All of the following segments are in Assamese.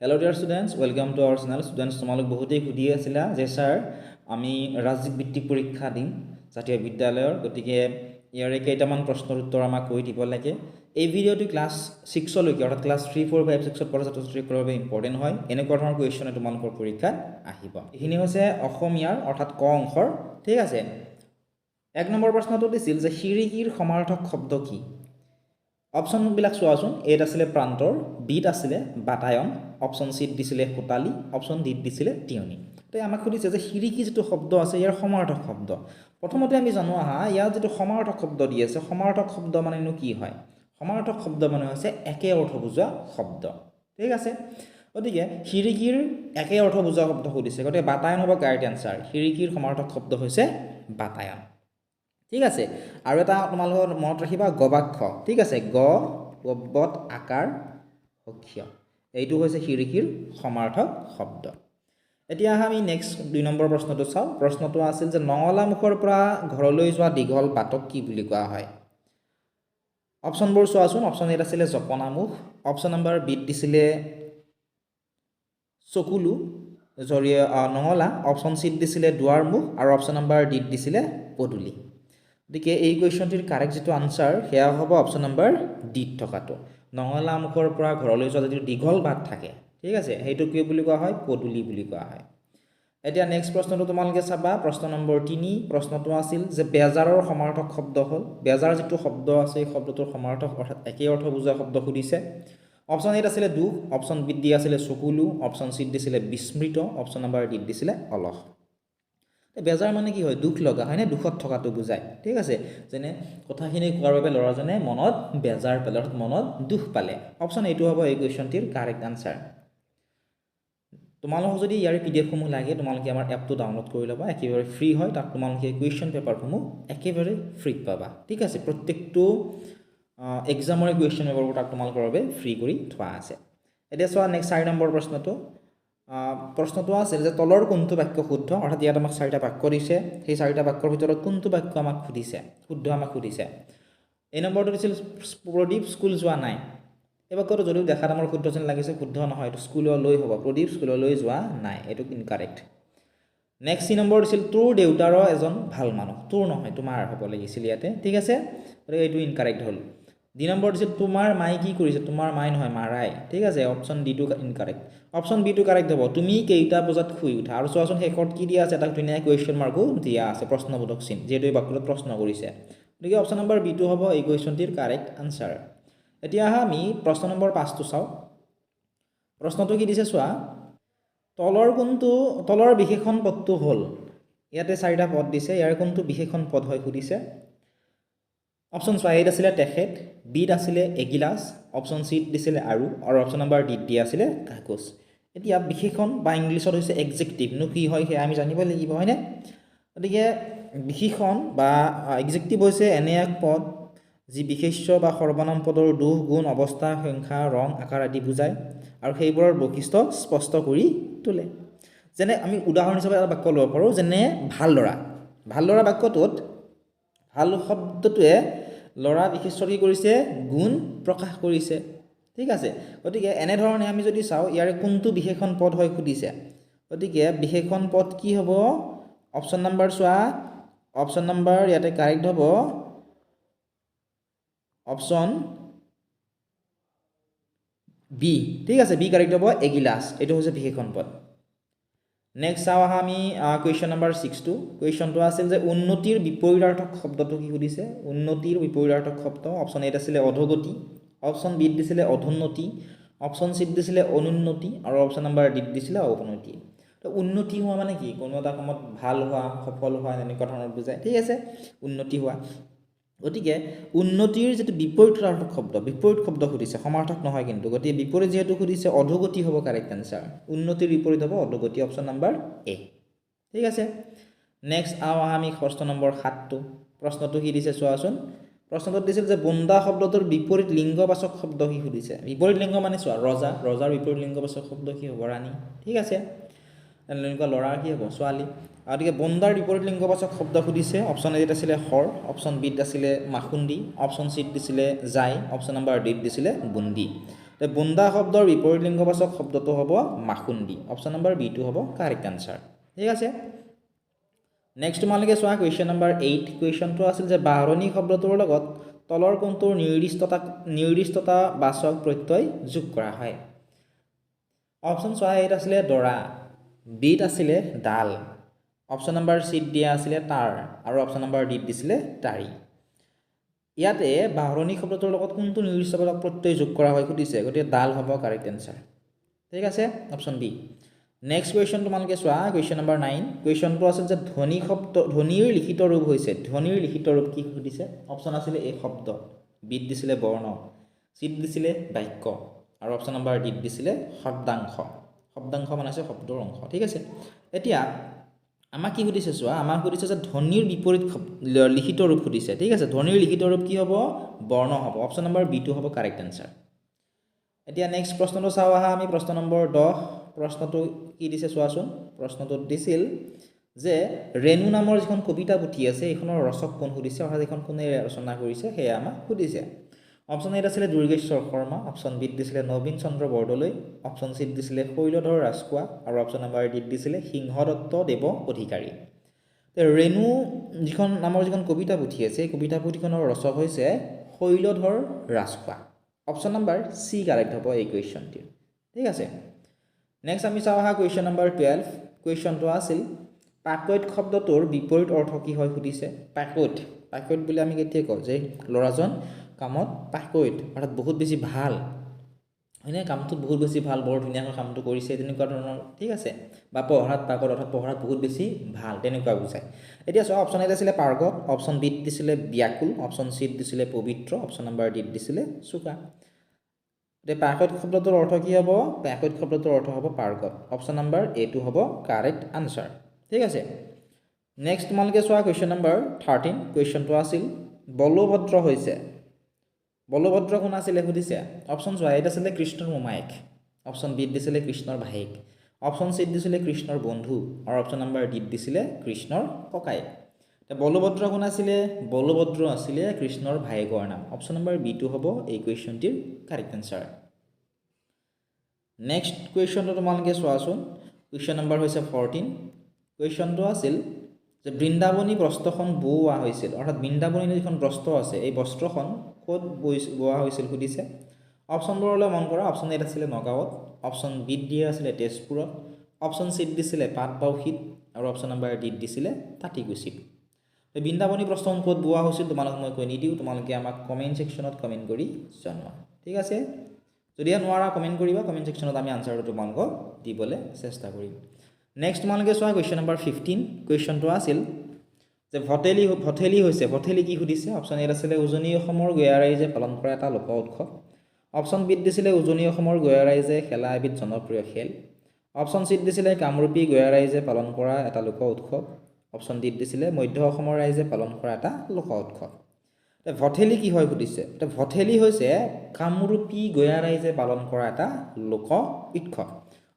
Hello dear students, welcome to our channel. Students, তোমালোক বহুতেই সুধি আছিলা যে স্যার আমি ৰাজ্যিক ভিত্তিক পৰীক্ষা দিম জাতীয় বিদ্যালয়ৰ গতিকে ইয়াৰে কেইটামান প্ৰশ্নৰ উত্তৰ আমাক কৈ দিব লাগে এই ভিডিঅ'টো ক্লাছ 6 লৈকে অৰ্থাৎ ক্লাছ 3 4 5 6 ত পঢ়া ছাত্ৰ-ছাত্ৰীসকলৰ বাবে ইম্পৰ্টেণ্ট হয় এনেকুৱা ধৰণৰ কুৱেশ্যন তোমালোকৰ পৰীক্ষাত আহিব এইখিনি হৈছে অসমীয়াৰ অৰ্থাৎ ক অংশৰ ঠিক আছে এক নম্বৰ প্ৰশ্নটো দিছিল যে শিৰিকীৰ সমাৰ্থক শব্দ কি অপশ্যনবিলাক চোৱাচোন এত আছিলে প্ৰান্তৰ বিত আছিলে বাটায়ন অপশ্যন চিত দিছিলে কোটালি অপশ্যন ডিত দিছিলে টিয়নি তো আমাক সুধিছে যে শিৰিকী যেটো শব্দ আছে ইয়াৰ সমাৰ্থক শব্দ প্ৰথমতে আমি জানো আহা ইয়াৰ যেটো সমাৰ্থক শব্দ দি আছে সমাৰ্থক শব্দ মানেনো কি হয় সমাৰ্থক শব্দ মানে হৈছে একে অৰ্থ বুজোৱা শব্দ ঠিক আছে গতিকে শিৰিকীৰ একে অৰ্থ বুজোৱা শব্দ সুধিছে গতিকে বাটায়ন হ'ব কাৰেক্ট আনসাৰ শিৰিকীৰ সমাৰ্থক শব্দ হৈছে বাটায়ন ঠিক আছে আৰু এটা তোমালোকৰ মনত ৰাখিবা গবাক্ষ ঠিক আছে গ গব্বত আকাৰ হক্ষ্য এইটো হৈছে শিৰিকীৰ সমাৰ্থক শব্দ এতিয়া আমি নেক্সট 2 নম্বৰ প্ৰশ্নটো চাও প্ৰশ্নটো আছিল যে নঙলা মুখৰ পৰা ঘৰলৈ যোৱা দীঘল বাটক কি বুলি কোৱা হয় অপশ্যনবোৰ চোৱাচোন অপশ্যন এ আছিল জপনা মুখ অপশ্যন নম্বৰ বি দিছিলে চকুলু জৰিয়ে নঙলা অপশ্যন চি দিছিলে দুৱাৰ মুখ আৰু অপশ্যন নম্বৰ ডি দিছিলে পদুলি গতিকে এই কুৱেশ্যনটিৰ কাৰেক্ট যেটো আনসাৰ হেয়া হ'ব অপশ্যন নম্বৰ ডি থকাটো নঙলা মুখৰ পৰা ঘৰলৈ যোৱা যদি দীঘল বাট থাকে ঠিক আছে হেইটো কি বুলি কোৱা হয় পদুলি বুলি কোৱা হয় এতিয়া নেক্সট প্ৰশ্নটো তোমালোকে চাবা প্ৰশ্ন নম্বৰ 3 প্ৰশ্নটো আছিল যে বেজাৰৰ সমাৰ্থক শব্দ হ'ল বেজাৰ যেটো শব্দ আছে এই শব্দটোৰ সমাৰ্থক অৰ্থাৎ একে অৰ্থ বুজোৱা শব্দ সুধিছে অপশ্যন এ আছিল দুখ অপশ্যন বি দি আছিল চকুলু অপশ্যন চি দিছিলে বিস্মৃত অপশ্যন নম্বৰ ডি দিছিলে অলস বেজাৰ মানে কি হয় দুখ লগা হয় না দুখত থকাটো বুজায় ঠিক আছে যেনে কথাখিনি কোৱাৰ বাবে লৰাজনে মনত বেজাৰ পেলৰ মনত দুখ পালে অপশ্যন এইটো হ'ব এই কুৱেশ্যনটিৰ কাৰেক্ট আনসাৰ তোমালোক যদি ইয়াৰ পিডিএফ সমূহ লাগে তোমালোকে আমাৰ এপটো ডাউনলোড কৰি লবা একেবাৰে ফ্ৰী হয় তাত তোমালোকে কুৱেশ্যন পেপাৰ সমূহ একেবাৰে ফ্ৰী পাবা ঠিক আছে প্ৰত্যেকটো এক্সামৰ কুৱেশ্যন পেপাৰবোৰ তাত তোমালোকৰ বাবে ফ্ৰী কৰি থোৱা আছে এতিয়া চোৱা নেক্সট 4 নম্বৰ প্ৰশ্নটো আছিল যে তলৰ কোনটো বাক্য শুদ্ধ অৰ্থাৎ ইয়াত আমাক 4টা বাক্য দিছে সেই 4টা বাক্যৰ ভিতৰত কোনটো বাক্য আমাক সুধিছে শুদ্ধ আমাক সুধিছে এই নম্বৰটো দিছিল প্ৰদীপ স্কুল যোৱা নাই এই বাক্যটো যদিও দেখাত আমাৰ শুদ্ধ যেন লাগিছে শুদ্ধ নহয় এটো স্কুললৈ হ'ব প্ৰদীপ স্কুললৈ যোৱা নাই এটো ইনকাৰেক্ট নেক্সট সি নম্বৰ দিছিল তোৰ দেউতাৰ এজন ভাল মানুহ তোৰ নহয় তোমাৰ হ'ব লাগিছিল ইয়াতে ঠিক আছে গতিকে এইটো ইনকাৰেক্ট হ'ল ডি নম্বৰ দিছিল তোমাৰ মাই কি কৰিছে তোমাৰ মাই নহয় মাৰাই ঠিক আছে অপশ্যন ডি টু ইনকাৰেক্ট অপশ্যন বি টু কাৰেক্ট হ'ব তুমি কেইটা বজাত শুই উঠা আৰু চোৱাচোন শেষত কি দিয়া আছে এটা ধুনীয়া কুৱেশ্যন মাৰ্কো দিয়া আছে প্ৰশ্নবোধক চিন যেটো এই বাক্যটোত প্ৰশ্ন কৰিছে গতিকে অপশ্যন নম্বৰ বি টু হ'ব এই কুৱেশ্যনটিৰ কাৰেক্ট আনসাৰ এতিয়া আমি প্ৰশ্ন নম্বৰ 5 টো চাও প্ৰশ্নটো কি দিছে চোৱা তলৰ বিশেষণ পদটো হ'ল ইয়াতে 4টা পদ দিছে ইয়াৰ কোনটো বিশেষণ পদ হয় সুধিছে অপশ্যন চোৱা এত আছিলে তেখেত বিত আছিলে এগিলাস অপশ্যন চি দিছিলে আৰু অপশ্যন নম্বৰ ডি দিয়া আছিলে কাগজ এতিয়া বিশেষণ বা ইংলিছত হৈছে এডজেক্টিভ নো কি হয় হে আমি জানিব লাগিব হয়নে গতিকে বিশেষণ বা এডজেক্টিভ হৈছে এনে এক পদ যি বিশেষ্য বা সৰ্বনাম পদৰ দুখ গুণ অৱস্থা সংখ্যা ৰং আকাৰ আদি বুজায় আৰু সেইবোৰৰ বৈশিষ্ট্য স্পষ্ট কৰি তোলে যেনে আমি উদাহৰণ হিচাপে এটা বাক্য ল'ব পাৰো যেনে ভাল ল'ৰা বাক্যটোত ভাল শব্দটোৱে ল'ৰা বিশেষ্য কি কৰিছে গুণ প্ৰকাশ কৰিছে ঠিক আছে গতিকে এনে ধৰণে আমি যদি চাও ইয়াৰ কোনটো বিশেষণ পদ হয় সুধিছে গতিকে বিশেষণ পদ কি হ'ব অপশ্যন নম্বৰ চোৱা অপশ্যন নম্বৰ ইয়াতে কাৰেক্ট হ'ব অপশ্যন বি ঠিক আছে বি কাৰেক্ট হ'ব এগিলাস এটো হৈছে বিশেষণ পদ নেক্সট চাও আমি কুৱেশ্যন নম্বৰ 6 টো কুৱেশ্যনটো আছিল যে উন্নতিৰ বিপৰীতাৰ্থক শব্দটো কি সুধিছে উন্নতিৰ বিপৰীতাৰ্থক শব্দ অপশ্যন এ আছিল অধোগতি অপশ্যন বি দিছিলে অধোন্নতি অপশ্যন চি দিছিলে অনুন্নতি আৰু অপশ্যন নম্বৰ ডি দিছিলে অৱনতি তো উন্নতি হোৱা মানে কি কোনো এটা কামত ভাল হোৱা সফল হোৱা এনেকুৱা ধৰণৰ বুজায় ঠিক আছে উন্নতি হোৱা গতিকে উন্নতিৰ যেটো বিপৰীতাৰ্থক বিপৰীত শব্দ সুধিছে সমাৰ্থক নহয় কিন্তু গতিকে বিপৰীত যেহেতু সুধিছে অধোগতি হ'ব কাৰেক্ট আনসাৰ উন্নতিৰ বিপৰীত হ'ব অধোগতি অপশ্যন নম্বৰ এ ঠিক আছে নেক্সট আমি প্ৰশ্ন নম্বৰ 7 টো প্ৰশ্নটো কি দিছে চোৱাচোন প্ৰশ্নটো দিছিল যে বন্দা শব্দটোৰ বিপৰীত লিংগবাচক শব্দ কি সুধিছে বিপৰীত লিংগ মানে চোৱা ৰজাৰ বিপৰীত লিংগবাচক শব্দ কি হ'ব ৰাণী ঠিক আছে এনেকুৱা ল'ৰা কি হ'ব ছোৱালী গতিকে বন্দাৰ বিপৰীত লিংগবাচক শব্দ সুধিছে অপশ্যন এ আছিলে হৰ অপশ্যন বি আছিলে মাখুন্দি অপশ্যন চি দিছিলে যাই অপশ্যন নম্বৰ ডি দিছিলে বুন্দি তে বুন্দা শব্দৰ বিপৰীত লিংগবাচক শব্দটো হ'ব মাখুন্দি অপচন নম্বৰ বি টো হ'ব কাৰেক্ট আনসাৰ ঠিক আছে নেক্সট তোমালোকে চোৱা কুৱেশ্যন নম্বৰ 8 কুৱেশ্যনটো আছিল যে বাহৰণী শব্দটোৰ লগত তলৰ কোনটোৰ নিৰ্দিষ্টতা বাচক প্ৰত্যয় যোগ কৰা হয় অপচন চোৱা এত আছিলে দৰা বিত আছিলে ডাল অপচন নম্বৰ সি দিয়া আছিলে তাৰ আৰু অপচন নম্বৰ ডি দিছিলে তাৰি ইয়াতে বাহৰণী শব্দটোৰ লগত কোনটো নিৰ্দিষ্টবাচক প্ৰত্যয় যোগ কৰা হয় সুধিছে গতিকে ডাল হ'ব কাৰেক্ট আনসাৰ ঠিক আছে অপচন বি নেক্সট কুৱেশ্যন তোমালোকে চোৱা কুৱেশ্যন নম্বৰ 9 কুৱেশ্যনটো আছিল যে ধ্বনি শব্দ ধ্বনিৰ লিখিত ৰূপ হৈছে ধ্বনিৰ লিখিত ৰূপ কি সুধিছে অপচন আছিলে এই শব্দ বিত দিছিলে বৰ্ণ চিত দিছিলে বাক্য আৰু অপচন নম্বৰ ডি দিছিলে শব্দাংশ শব্দাংশ মানে আছে শব্দৰ অংশ ঠিক আছে এতিয়া আমাক কি সুধিছে চোৱা আমাক সুধিছে যে ধ্বনিৰ বিপৰীত লিখিত ৰূপ সুধিছে ঠিক আছে ধ্বনিৰ লিখিত ৰূপ কি হ'ব বৰ্ণ হ'ব অপচন নম্বৰ বি টো হ'ব কাৰেক্ট আনসাৰ এতিয়া নেক্সট প্ৰশ্নটো চাও আহা আমি প্ৰশ্ন নম্বৰ 10 প্ৰশ্নটো কি দিছে চোৱাচোন প্ৰশ্নটো দিছিল যে ৰেণু নামৰ যিখন কবিতা পুথি আছে এইখনৰ ৰচক কোন সুধিছে অৰ্থাৎ এইখন কোনে ৰচনা কৰিছে সেয়া আমাক সুধিছে অপচন এ আছিলে দুৰ্গেশ্বৰ শৰ্মা অপচন বি দিছিলে নবীন চন্দ্ৰ বৰদলৈ অপচন সি দিছিলে শৈলধৰ ৰাজখোৱা আৰু অপচন নম্বৰ ডি দিছিলে সিংহদত্ত দেৱ অধিকাৰী তে ৰেণু যিখন নামৰ যিখন কবিতা পুথি আছে এই কবিতা পুথিখনৰ ৰচক হৈছে শৈলধৰ ৰাজখোৱা অপচন নম্বৰ সি কাৰেক্ট হ'ব এই কুৱেশ্যনটিৰ ঠিক আছে নেক্সট আমি চাওঁ আহা কুৱেশ্যন নম্বৰ 12 কুৱেশ্যনটো আছিল পাকৈত শব্দটোৰ বিপৰীত অৰ্থ কি হয় সুধিছে পাকৈত বুলি আমি কেতিয়া কওঁ যে ল'ৰাজন কামত পাকৈত অৰ্থাৎ বহুত বেছি ভাল হয়নে কামটো বহুত বেছি ভাল বৰ ধুনীয়াকৈ কামটো কৰিছে তেনেকুৱা ধৰণৰ ঠিক আছে বা পঢ়াত পাকৈত অৰ্থাৎ পঢ়াত বহুত বেছি ভাল তেনেকুৱা বুজায় এতিয়া চোৱা অপচন এ দিছিলে পাৰ্গত অপচন বি দিছিলে ব্যাকুল অপচন চি দিছিলে পবিত্ৰ অপচন নম্বৰ ডি দিছিলে চোকা এতিয়া পাকৈত শব্দটোৰ অৰ্থ কি হ'ব পাকৈত শব্দটোৰ অৰ্থ হ'ব পাৰ্গত অপচন নম্বৰ এ টো হ'ব কাৰেক্ট আনসাৰ ঠিক আছে নেক্সট তোমালোকে চোৱা কুৱেশ্যন নম্বৰ 13 কুৱেশ্যনটো আছিল বলভদ্ৰ হৈছে বলভদ্ৰ কোন আছিলে সুধিছে অপচন চোৱা এটা আছিলে কৃষ্ণৰ মোমায়েক অপচন বি দিছিলে কৃষ্ণৰ ভায়েক অপচন চি দিছিলে কৃষ্ণৰ বন্ধু আৰু অপচন নম্বৰ ডি দিছিলে কৃষ্ণৰ ককায়েক তে বলভদ্ৰ কোন আছিলে বলভদ্ৰ আছিলে কৃষ্ণৰ ভায়েকৰ নাম অপচন নম্বৰ বি টো হ'ব এই কুৱেশ্যনটিৰ কাৰেক্ট আনসাৰ নেক্সট কুৱেশ্যনটো তোমালোকে চোৱাচোন কুৱেশ্যন নম্বৰ হৈছে 14 কুৱেশ্যনটো আছিল যে বৃন্দাবনী বস্ত্ৰখন বোৱা হৈছিল অৰ্থাৎ বৃন্দাবনী যিখন বস্ত্ৰ আছে এই বস্ত্ৰখন ক'ত বোৱা হৈছিল সুধিছে অপচনবোৰলৈ মন কৰা অপচন এ আছিলে নগাঁৱত অপচন বি দিয়া আছিলে তেজপুৰত অপচন চি দিছিলে পাটবাউসীত আৰু অপচন নম্বৰ ডি দিছিলে তাঁতিকুছিত বৃন্দাবনী বস্ত্ৰখন ক'ত বোৱা হৈছিল তোমালোক মই কৈ নিদিওঁ তোমালোকে আমাক কমেণ্ট ছেকশ্যনত কমেণ্ট কৰি জনোৱা ঠিক আছে যদি নোৱাৰা কমেণ্ট কৰিবা কমেণ্ট ছেকশ্যনত আমি আনসাৰটো তোমালোকক দিবলৈ চেষ্টা কৰিম নেক্সট তোমালোকে চোৱা কুৱেশ্যন নম্বৰ 15 কুৱেশ্যনটো আছিল যে ভঠেলি হৈছে ভঠেলি কি সুধিছে অপচন এ আছিলে উজনি অসমৰ গঞা ৰাইজে পালন কৰা এটা লোক উৎসৱ অপচন বি দিছিলে উজনি অসমৰ গঞা ৰাইজে খেলা এবিধ জনপ্ৰিয় খেল অপচন চি দিছিলে কামৰূপী গঞা ৰাইজে পালন কৰা এটা লোক উৎসৱ অপচন ডি দিছিলে মধ্য অসমৰ ৰাইজে পালন কৰা এটা লোক উৎসৱ ভঠেলি কি হয় সুধিছে ভঠেলি হৈছে কামৰূপী গঞা ৰাইজে পালন কৰা এটা লোক উৎসৱ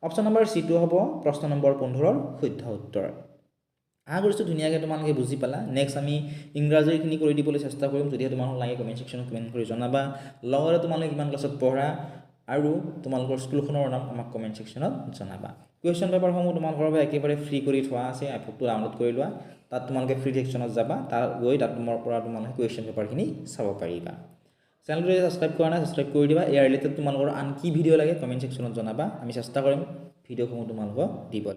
অপচন নম্বৰ সি টো হ'ব প্ৰশ্ন নম্বৰ 15ৰ শুদ্ধ উত্তৰ আশা কৰিছোঁ ধুনীয়াকৈ তোমালোকে বুজি পালা নেক্সট আমি ইংৰাজীখিনি কৰি দিবলৈ চেষ্টা কৰিম যদি তোমালোক লাগে কমেণ্ট ছেকশ্যনত কমেণ্ট কৰি জনাবা লগতে তোমালোকে কিমান ক্লাছত পঢ়া আৰু তোমালোকৰ স্কুলখনৰ নাম আমাক কমেণ্ট ছেকশ্যনত জনাবা কুৱেশ্যন পেপাৰসমূহ তোমালোকৰ বাবে একেবাৰে ফ্ৰী কৰি থোৱা আছে এপটো ডাউনলোড কৰি লোৱা তাত তোমালোকে ফ্ৰী ছেকশ্যনত যাবা তাত গৈ তাত তোমাৰ পৰা তোমালোকে কুৱেশ্যন পেপাৰখিনি চাব পাৰিবা চেনেলটো যদি ছাবস্ক্ৰাইব কৰা নাই ছাবস্ক্ৰাইব কৰি দিবা ইয়াৰ ৰিলেটেড তোমালোকৰ আন কি ভিডিঅ' লাগে কমেণ্ট ছেকশ্যনত জনাবা আমি চেষ্টা কৰিম ভিডিঅ'সমূহ তোমালোকক দিব